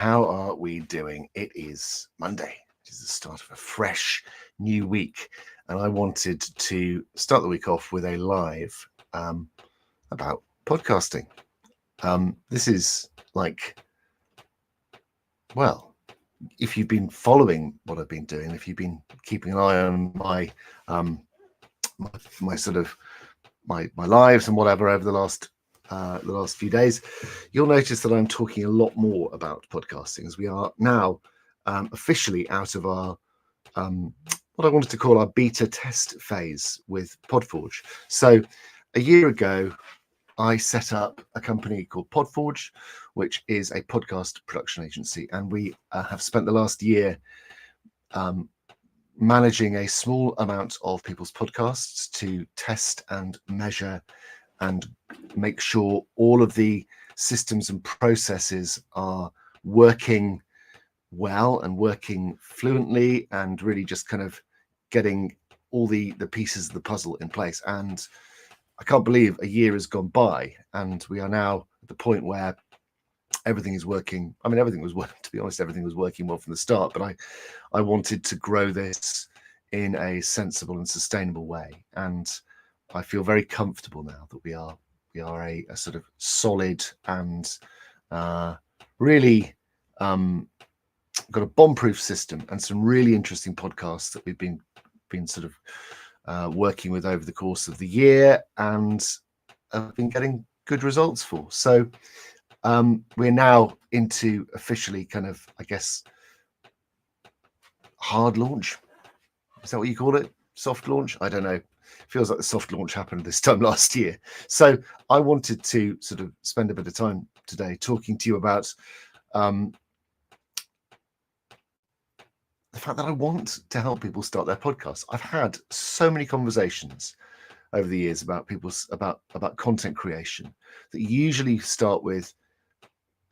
How are we doing? It is Monday, which is the start of a fresh new week. And I wanted to start the week off with a live about podcasting. This is well, if you've been following what I've been doing, if you've been keeping an eye on my lives and whatever over the last few days, you'll notice that I'm talking a lot more about podcasting, as we are now officially out of our what I wanted to call our beta test phase with Podforge. So a year ago, I set up a company called Podforge, which is a podcast production agency, and we have spent the last year managing a small amount of people's podcasts to test and measure and make sure all of the systems and processes are working well and working fluently, and really just kind of getting all the pieces of the puzzle in place. And I can't believe a year has gone by and we are now at the point where everything is working. I mean, everything was working, to be honest, everything was working well from the start, but I wanted to grow this in a sensible and sustainable way. And I feel very comfortable now that we are a sort of solid and really got a bomb-proof system and some really interesting podcasts that we've been sort of working with over the course of the year, and I've been getting good results for. So we're now into officially kind of, I guess, hard launch. Is that what you call it? Soft launch? I don't know. Feels like the soft launch happened this time last year. So I wanted to sort of spend a bit of time today talking to you about the fact that I want to help people start their podcasts. I've had so many conversations over the years about about content creation that usually start with,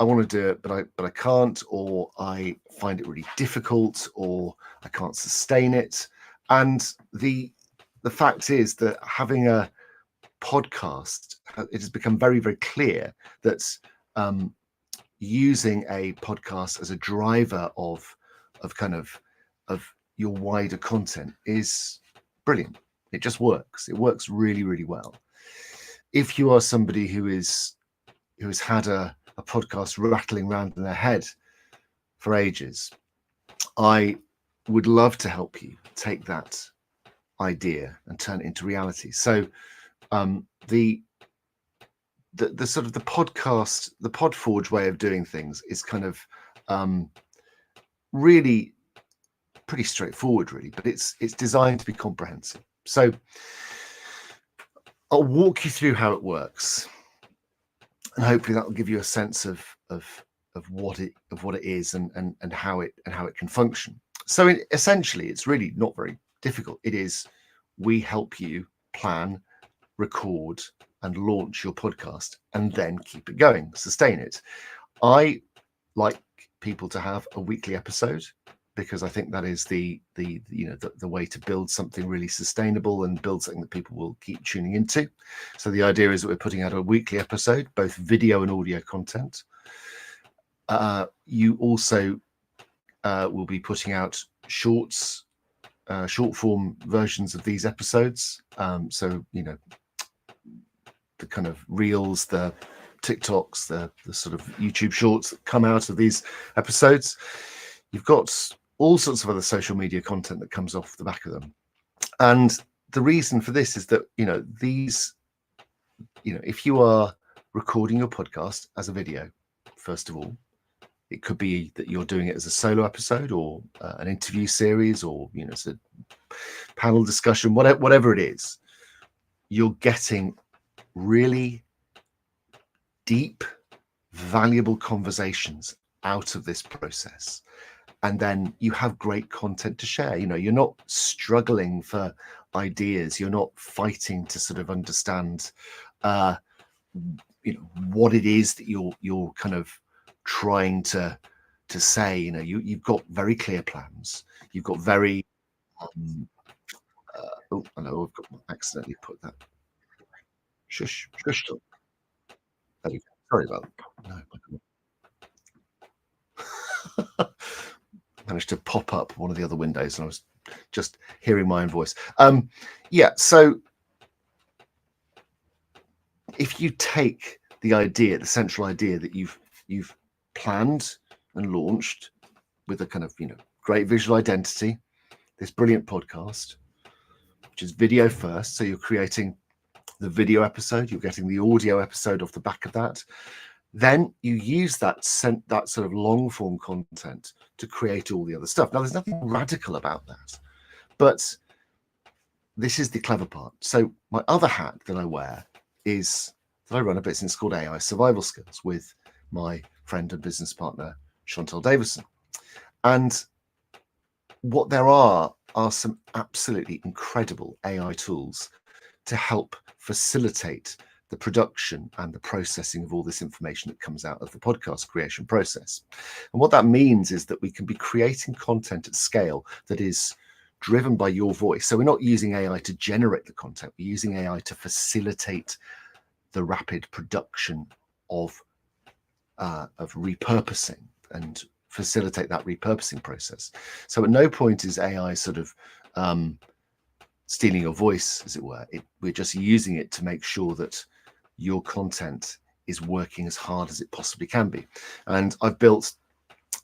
I want to do it, but I can't, or I find it really difficult, or I can't sustain it. And the fact is that having a podcast, it has become very, very clear that using a podcast as a driver of your wider content is brilliant. It just works. It works really, really well. If you are somebody who has had a podcast rattling around in their head for ages, I would love to help you take that idea and turn it into reality. So the sort of the Podforge way of doing things is kind of really pretty straightforward, really, but it's designed to be comprehensive. So I'll walk you through how it works, and hopefully that will give you a sense of what it is and how it can function. So essentially, it's really not very difficult. It is, we help you plan, record, and launch your podcast, and then keep it going, sustain it. I like people to have a weekly episode, because I think that is the way to build something really sustainable and build something that people will keep tuning into. So the idea is that we're putting out a weekly episode, both video and audio content. You also will be putting out short form versions of these episodes. So the kind of reels, the TikToks, the sort of YouTube shorts that come out of these episodes. You've got all sorts of other social media content that comes off the back of them. And the reason for this is that, if you are recording your podcast as a video, first of all, it could be that you're doing it as a solo episode, or an interview series, or, it's a panel discussion, whatever it is, you're getting really deep, valuable conversations out of this process. And then you have great content to share. You're not struggling for ideas. You're not fighting to sort of understand, what it is that you're kind of trying to say. You've got very clear plans. You've got very. Oh, I know I've accidentally put that. Shush. There we go. Sorry about that. No, managed to pop up one of the other windows, and I was just hearing my own voice. Yeah, so if you take the idea, the central idea that you've planned and launched with a kind of, great visual identity, this brilliant podcast, which is video first. So you're creating the video episode, you're getting the audio episode off the back of that. Then you use that sort of long form content to create all the other stuff. Now, there's nothing radical about that, but this is the clever part. So my other hat that I wear is that I run a business called AI Survival Skills with my friend and business partner, Chantal Davison. And what there are some absolutely incredible AI tools to help facilitate the production and the processing of all this information that comes out of the podcast creation process. And what that means is that we can be creating content at scale that is driven by your voice. So we're not using AI to generate the content, we're using AI to facilitate the rapid production of repurposing and facilitate that repurposing process. So at no point is AI sort of stealing your voice, as it were. We're just using it to make sure that your content is working as hard as it possibly can be. And I've built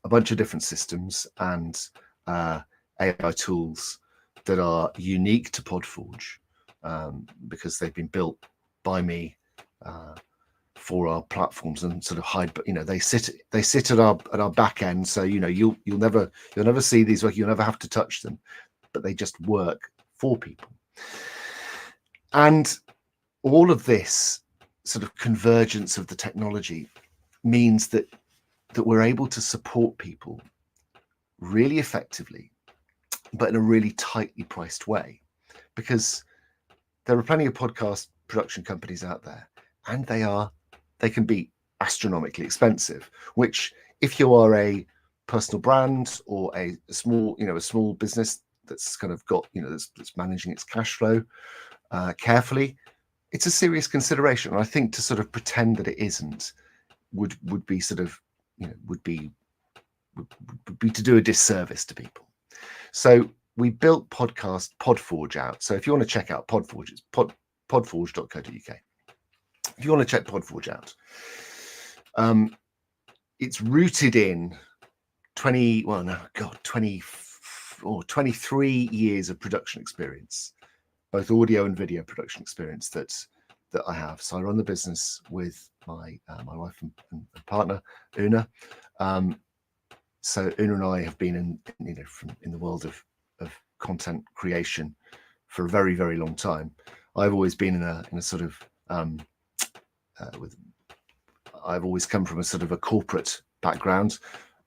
a bunch of different systems and AI tools that are unique to Podforge because they've been built by me for our platforms and sort of hide, but they sit at our back end. So you'll never see these work. You'll never have to touch them, but they just work for people. And all of this sort of convergence of the technology means that we're able to support people really effectively, but in a really tightly priced way, because there are plenty of podcast production companies out there, and they can be astronomically expensive, which if you are a personal brand or a small business that's kind of got, that's managing its cash flow carefully, it's a serious consideration. And I think to sort of pretend that it isn't would be sort of, would be to do a disservice to people. So we built Podforge out. So if you want to check out Podforge, it's podforge.co.uk. If you want to check Podforge out, it's rooted in 23 years of production experience, both audio and video production experience that I have. So I run the business with my wife and partner, Una. So Una and I have been in the world of content creation for a very, very long time. I've always been in a sort of I've always come from a sort of a corporate background.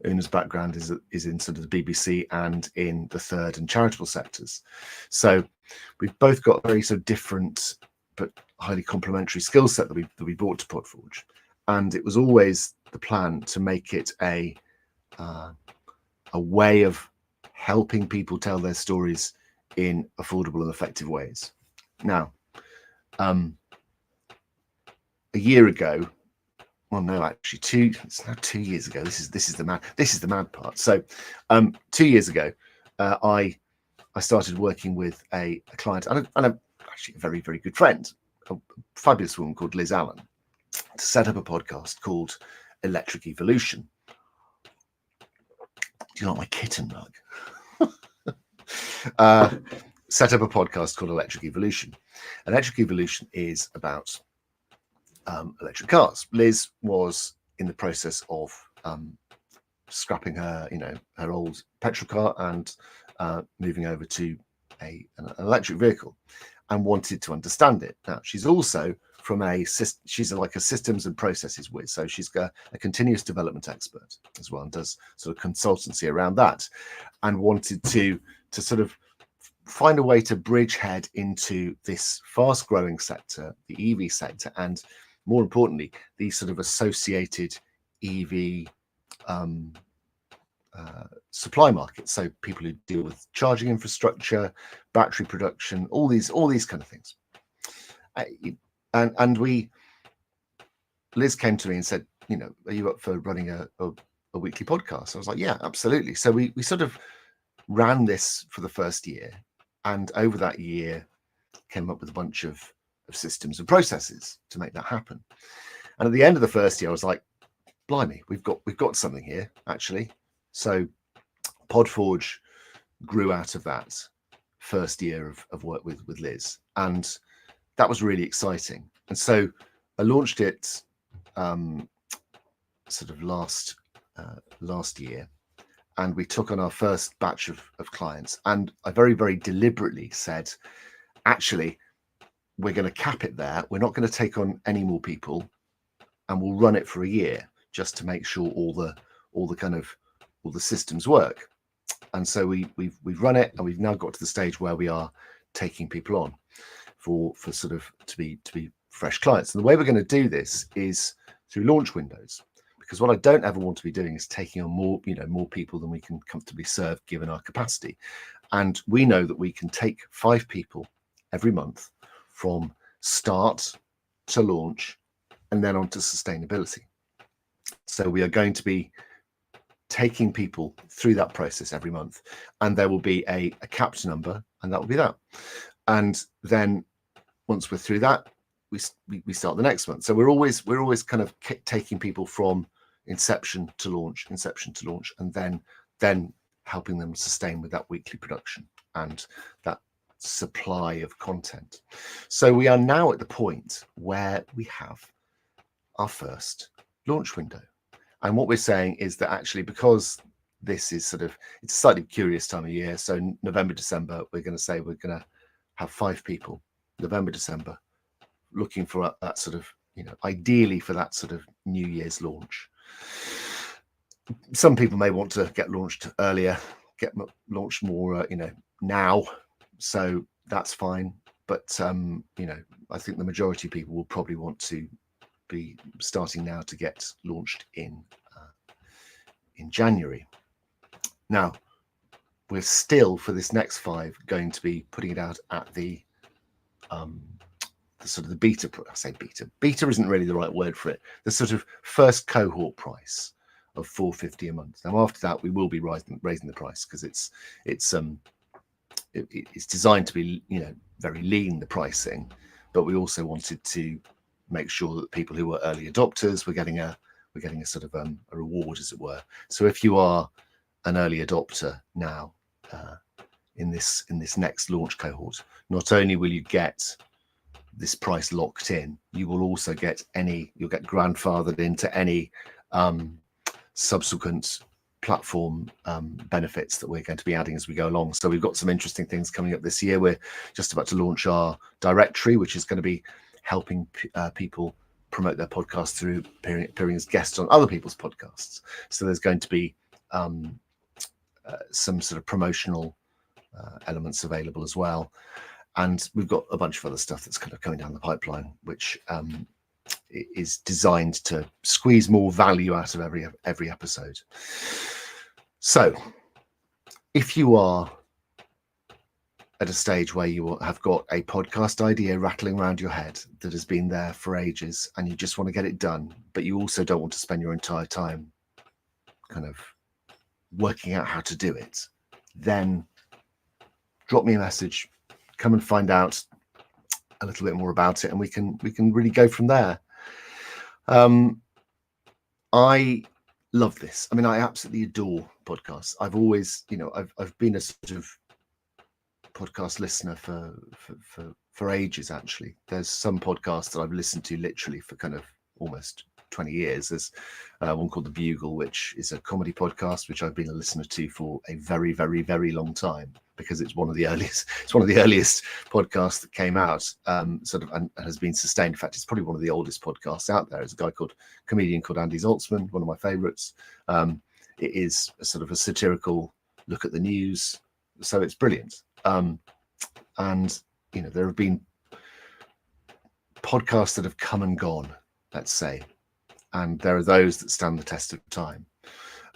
Una's background is in sort of the BBC and in the third and charitable sectors. So we've both got very sort of different but highly complementary skill set that we brought to Podforge. And it was always the plan to make it a way of helping people tell their stories in affordable and effective ways. Now, a year ago, well, no, actually, it's now 2 years ago. This is the mad part. So, 2 years ago, I started working with a client and actually a very, very good friend, a fabulous woman called Liz Allen, to set up a podcast called Electric Evolution. Do you like my kitten mug? Set up a podcast called Electric Evolution. Electric Evolution is about electric cars. Liz was in the process of scrapping her old petrol car and moving over to an electric vehicle, and wanted to understand it. Now, she's also she's like a systems and processes whiz, so she's got a continuous development expert as well, and does sort of consultancy around that, and wanted to sort of find a way to bridge head into this fast growing sector, the EV sector, and more importantly, the sort of associated EV supply market. So people who deal with charging infrastructure, battery production, all these kind of things. Liz came to me and said, are you up for running a a weekly podcast? I was like, yeah, absolutely. So we sort of ran this for the first year, and over that year came up with a bunch of systems and processes to make that happen. And at the end of the first year, I was like, blimey, we've got something here, actually. So Podforge grew out of that first year of work with Liz, and that was really exciting. And so I launched it sort of last year, and we took on our first batch of clients. And I very, very deliberately said, actually, we're going to cap it there. We're not going to take on any more people, and we'll run it for a year just to make sure all the systems work. And so we've run it, and we've now got to the stage where we are taking people on for sort of to be fresh clients. And the way we're going to do this is through launch windows, because what I don't ever want to be doing is taking on more people than we can comfortably serve given our capacity. And we know that we can take 5 people every month from start to launch and then on to sustainability. So we are going to be taking people through that process every month, and there will be a capped number, and that will be that. And then once we're through that, we start the next month. So we're always kind of taking people from inception to launch, and then helping them sustain with that weekly production and that supply of content. So we are now at the point where we have our first launch window. And what we're saying is that actually, because this is it's a slightly curious time of year. So November, December, we're going to say we're going to have 5 people, November, December, looking for that sort of, ideally for that sort of New Year's launch. Some people may want to get launched earlier, get launched more, now. So that's fine. But, I think the majority of people will probably want to be starting now to get launched in January. Now, we're still, for this next 5, going to be putting it out at the sort of the beta. I say beta isn't really the right word for it. The sort of first cohort price of $4.50 a month. Now, after that, we will be raising the price, because it's designed to be very lean, the pricing, but we also wanted to make sure that people who were early adopters were getting a sort of a reward, as it were. So if you are an early adopter now in this next launch cohort, not only will you get this price locked in, you will also you'll get grandfathered into any subsequent platform benefits that we're going to be adding as we go along. So we've got some interesting things coming up this year. We're just about to launch our directory, which is going to be helping people promote their podcast through appearing as guests on other people's podcasts. So there's going to be some sort of promotional elements available as well. And we've got a bunch of other stuff that's kind of coming down the pipeline, which is designed to squeeze more value out of every episode. So if you are at a stage where you have got a podcast idea rattling around your head that has been there for ages, and you just want to get it done, but you also don't want to spend your entire time kind of working out how to do it, then drop me a message, come and find out a little bit more about it, and we can really go from there. I love this. I mean, I absolutely adore podcasts. I've always, I've been a sort of podcast listener for ages. Actually, there's some podcasts that I've listened to literally for kind of almost 20 years. There's one called The Bugle, which is a comedy podcast, which I've been a listener to for a very, very, very long time, because it's one of the earliest podcasts that came out, and has been sustained. In fact, it's probably one of the oldest podcasts out there. There's a comedian called Andy Zaltzman, one of my favorites. It is a sort of a satirical look at the news, so it's brilliant. And there have been podcasts that have come and gone, let's say, and there are those that stand the test of time.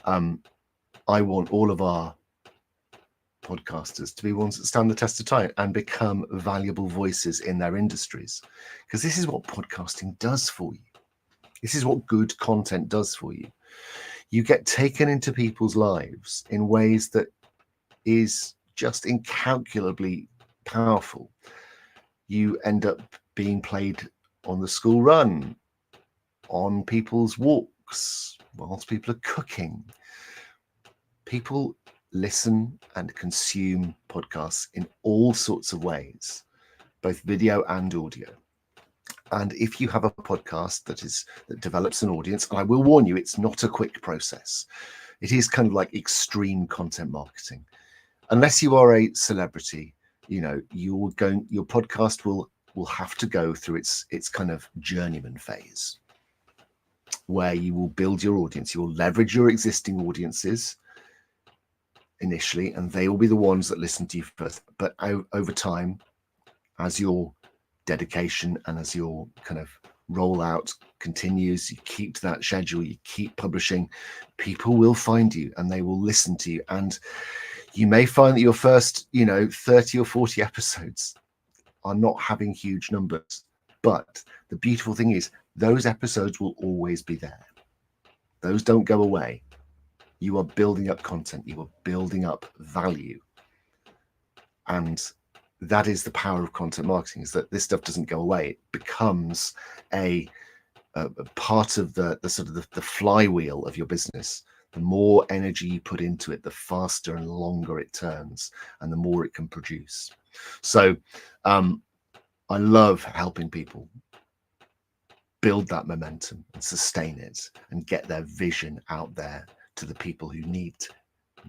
I want all of our podcasters to be ones that stand the test of time and become valuable voices in their industries, because this is what podcasting does for you. This is what good content does for you. You get taken into people's lives in ways that is just incalculably powerful. You end up being played on the school run, on people's walks, whilst people are cooking. People listen and consume podcasts in all sorts of ways, both video and audio. And if you have a podcast that develops an audience, and I will warn you, it's not a quick process. It is kind of like extreme content marketing. Unless you are a celebrity, your podcast will have to go through its kind of journeyman phase, where you will build your audience. You will leverage your existing audiences initially, and they will be the ones that listen to you first. But over time, as your dedication and as your kind of rollout continues, you keep to that schedule, you keep publishing, people will find you and they will listen to you. And you may find that your first 30 or 40 episodes are not having huge numbers, but the beautiful thing is those episodes will always be there. Those don't go away. You are building up content, you are building up value. And that is the power of content marketing, is that this stuff doesn't go away. It becomes a part of the sort of the flywheel of your business. The more energy you put into it, the faster and longer it turns, and the more it can produce. So I love helping people build that momentum and sustain it and get their vision out there to the people who need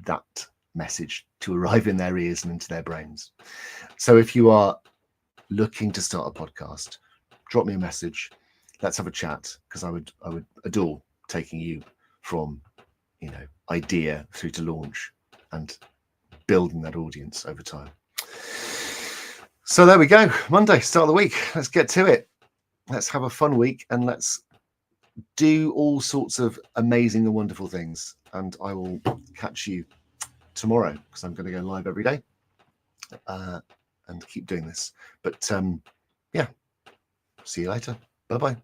that message to arrive in their ears and into their brains. So if you are looking to start a podcast, drop me a message. Let's have a chat, because I would adore taking you from idea through to launch and building that audience over time. So there we go. Monday, start of the week. Let's get to it. Let's have a fun week and let's do all sorts of amazing and wonderful things. And I will catch you tomorrow, because I'm going to go live every day and keep doing this. But yeah, see you later. Bye-bye.